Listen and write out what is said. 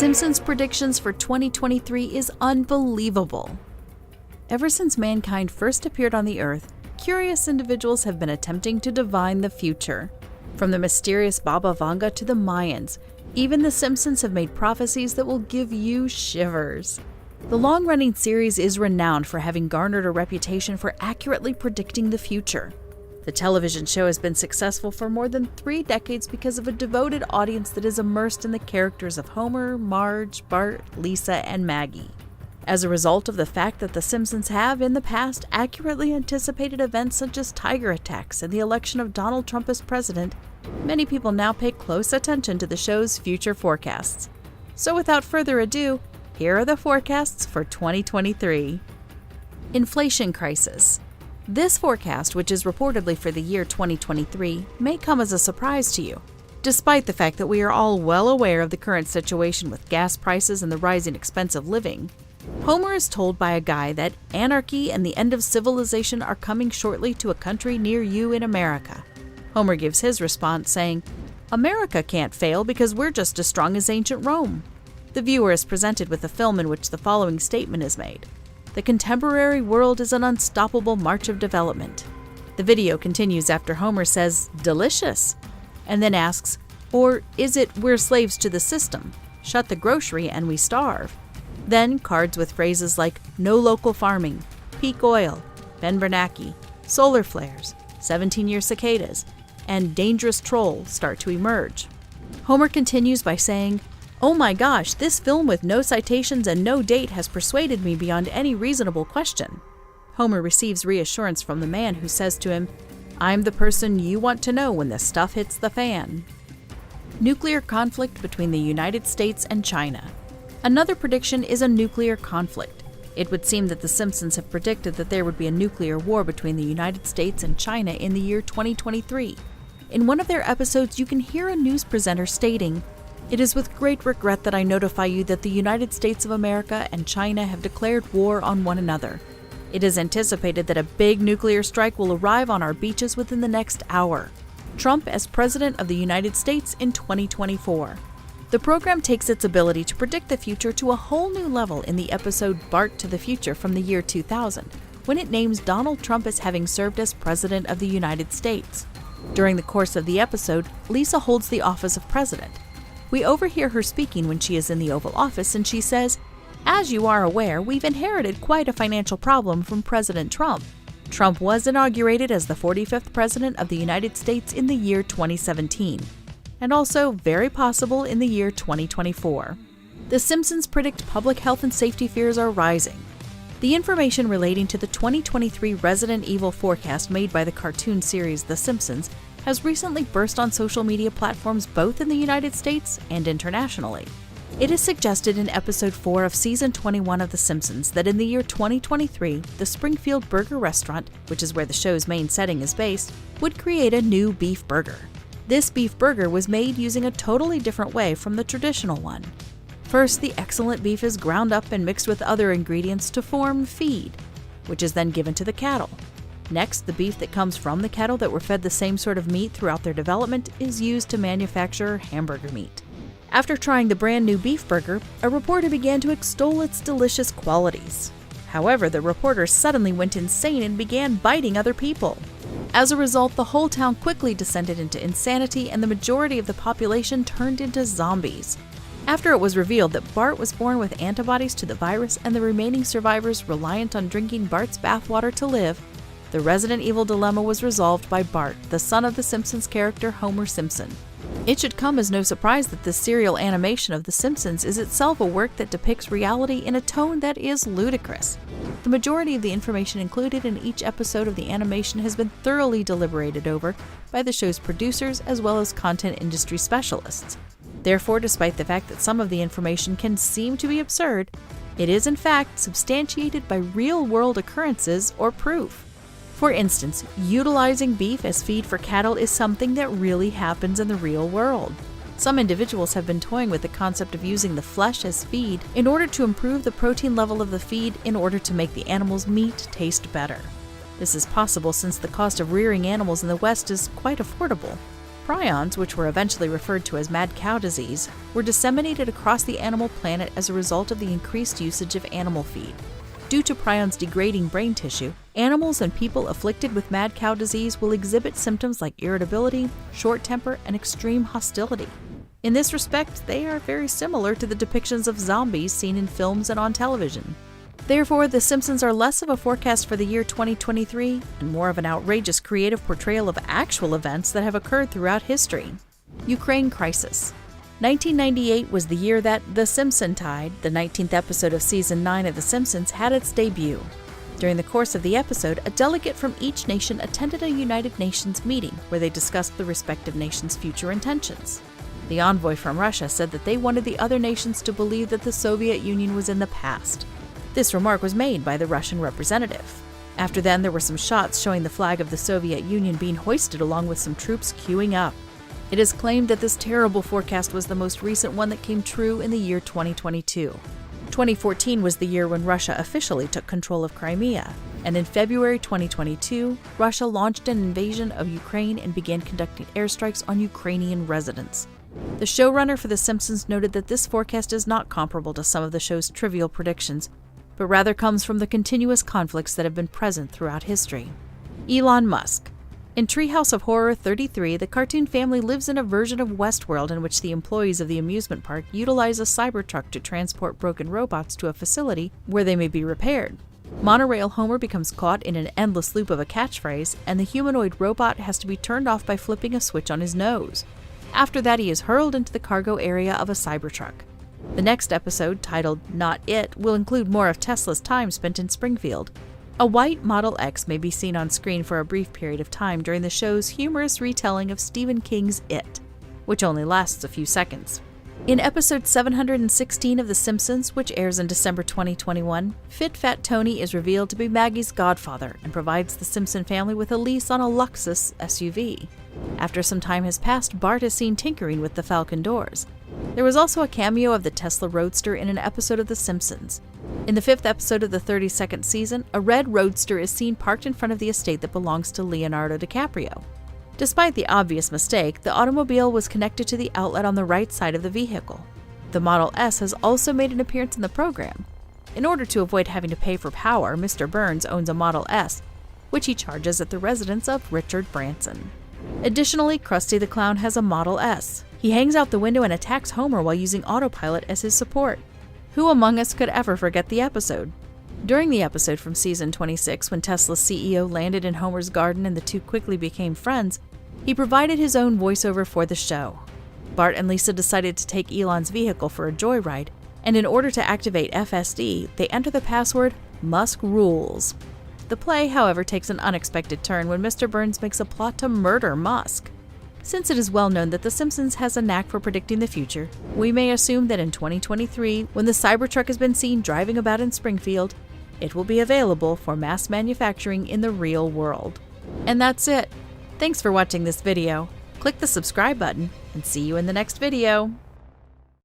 Simpsons' predictions for 2023 is unbelievable. Ever since mankind first appeared on the Earth, curious individuals have been attempting to divine the future. From the mysterious Baba Vanga to the Mayans, even the Simpsons have made prophecies that will give you shivers. The long-running series is renowned for having garnered a reputation for accurately predicting the future. The television show has been successful for more than 3 decades because of a devoted audience that is immersed in the characters of Homer, Marge, Bart, Lisa, and Maggie. As a result of the fact that The Simpsons have, in the past, accurately anticipated events such as tiger attacks and the election of Donald Trump as president, many people now pay close attention to the show's future forecasts. So without further ado, here are the forecasts for 2023. Inflation crisis. This forecast, which is reportedly for the year 2023, may come as a surprise to you, despite the fact that we are all well aware of the current situation with gas prices and the rising expense of living. Homer is told by a guy that anarchy and the end of civilization are coming shortly to a country near you in America. Homer gives his response saying, "America can't fail because we're just as strong as ancient Rome." The viewer is presented with a film in which the following statement is made: "The contemporary world is an unstoppable march of development." The video continues after Homer says, "Delicious," and then asks, "Or is it we're slaves to the system? Shut the grocery and we starve?" Then cards with phrases like "no local farming," "peak oil," "Ben Bernanke," "solar flares," "17-year cicadas," and "dangerous troll" start to emerge. Homer continues by saying, "Oh my gosh, this film with no citations and no date has persuaded me beyond any reasonable question." Homer receives reassurance from the man who says to him, "I'm the person you want to know when the stuff hits the fan." Nuclear conflict between the United States and China. Another prediction is a nuclear conflict. It would seem that The Simpsons have predicted that there would be a nuclear war between the United States and China in the year 2023. In one of their episodes, you can hear a news presenter stating, "It is with great regret that I notify you that the United States of America and China have declared war on one another. It is anticipated that a big nuclear strike will arrive on our beaches within the next hour. Trump as President of the United States in 2024. The program takes its ability to predict the future to a whole new level in the episode Bart to the Future from the year 2000, when it names Donald Trump as having served as President of the United States. During the course of the episode, Lisa holds the office of President. We overhear her speaking when she is in the Oval Office, and she says, "As you are aware, we've inherited quite a financial problem from President Trump. Trump was inaugurated as the 45th President of the United States in the year 2017. And also very possible in the year 2024. The Simpsons predict public health and safety fears are rising. The information relating to the 2023 Resident Evil forecast made by the cartoon series The Simpsons has recently burst on social media platforms both in the United States and internationally. It is suggested in episode 4 of season 21 of The Simpsons that in the year 2023, the Springfield Burger restaurant, which is where the show's main setting is based, would create a new beef burger. This beef burger was made using a totally different way from the traditional one. First, the excellent beef is ground up and mixed with other ingredients to form feed, which is then given to the cattle. Next, the beef that comes from the cattle that were fed the same sort of meat throughout their development is used to manufacture hamburger meat. After trying the brand new beef burger, a reporter began to extol its delicious qualities. However, the reporter suddenly went insane and began biting other people. As a result, the whole town quickly descended into insanity and the majority of the population turned into zombies. After it was revealed that Bart was born with antibodies to the virus and the remaining survivors reliant on drinking Bart's bathwater to live, the Resident Evil dilemma was resolved by Bart, the son of the Simpsons character Homer Simpson. It should come as no surprise that this serial animation of The Simpsons is itself a work that depicts reality in a tone that is ludicrous. The majority of the information included in each episode of the animation has been thoroughly deliberated over by the show's producers as well as content industry specialists. Therefore, despite the fact that some of the information can seem to be absurd, it is in fact substantiated by real-world occurrences or proof. For instance, utilizing beef as feed for cattle is something that really happens in the real world. Some individuals have been toying with the concept of using the flesh as feed in order to improve the protein level of the feed in order to make the animal's meat taste better. This is possible since the cost of rearing animals in the West is quite affordable. Prions, which were eventually referred to as mad cow disease, were disseminated across the animal planet as a result of the increased usage of animal feed. Due to prions degrading brain tissue, animals and people afflicted with mad cow disease will exhibit symptoms like irritability, short temper, and extreme hostility. In this respect, they are very similar to the depictions of zombies seen in films and on television. Therefore, The Simpsons are less of a forecast for the year 2023 and more of an outrageous creative portrayal of actual events that have occurred throughout history. Ukraine crisis. 1998 was the year that The Simpsons-tide, the 19th episode of Season 9 of The Simpsons, had its debut. During the course of the episode, a delegate from each nation attended a United Nations meeting where they discussed the respective nations' future intentions. The envoy from Russia said that they wanted the other nations to believe that the Soviet Union was in the past. This remark was made by the Russian representative. After then, there were some shots showing the flag of the Soviet Union being hoisted along with some troops queuing up. It is claimed that this terrible forecast was the most recent one that came true in the year 2022. 2014 was the year when Russia officially took control of Crimea, and in February 2022, Russia launched an invasion of Ukraine and began conducting airstrikes on Ukrainian residents. The showrunner for The Simpsons noted that this forecast is not comparable to some of the show's trivial predictions, but rather comes from the continuous conflicts that have been present throughout history. Elon Musk. In Treehouse of Horror 33, the cartoon family lives in a version of Westworld in which the employees of the amusement park utilize a Cybertruck to transport broken robots to a facility where they may be repaired. Monorail Homer becomes caught in an endless loop of a catchphrase, and the humanoid robot has to be turned off by flipping a switch on his nose. After that, he is hurled into the cargo area of a Cybertruck. The next episode, titled Not It, will include more of Tesla's time spent in Springfield. A white Model X may be seen on screen for a brief period of time during the show's humorous retelling of Stephen King's It, which only lasts a few seconds. In episode 716 of The Simpsons, which airs in December 2021, Fit Fat Tony is revealed to be Maggie's godfather and provides the Simpson family with a lease on a Lexus SUV. After some time has passed, Bart is seen tinkering with the Falcon doors. There was also a cameo of the Tesla Roadster in an episode of The Simpsons. In the 5th episode of the 32nd season, a red Roadster is seen parked in front of the estate that belongs to Leonardo DiCaprio. Despite the obvious mistake, the automobile was connected to the outlet on the right side of the vehicle. The Model S has also made an appearance in the program. In order to avoid having to pay for power, Mr. Burns owns a Model S, which he charges at the residence of Richard Branson. Additionally, Krusty the Clown has a Model S. He hangs out the window and attacks Homer while using autopilot as his support. Who among us could ever forget the episode? During the episode from season 26, when Tesla's CEO landed in Homer's garden and the two quickly became friends, he provided his own voiceover for the show. Bart and Lisa decided to take Elon's vehicle for a joyride, and in order to activate FSD, they enter the password Musk Rules. The play, however, takes an unexpected turn when Mr. Burns makes a plot to murder Musk. Since it is well known that The Simpsons has a knack for predicting the future, we may assume that in 2023, when the Cybertruck has been seen driving about in Springfield, it will be available for mass manufacturing in the real world. And that's it. Thanks for watching this video. Click the subscribe button and see you in the next video.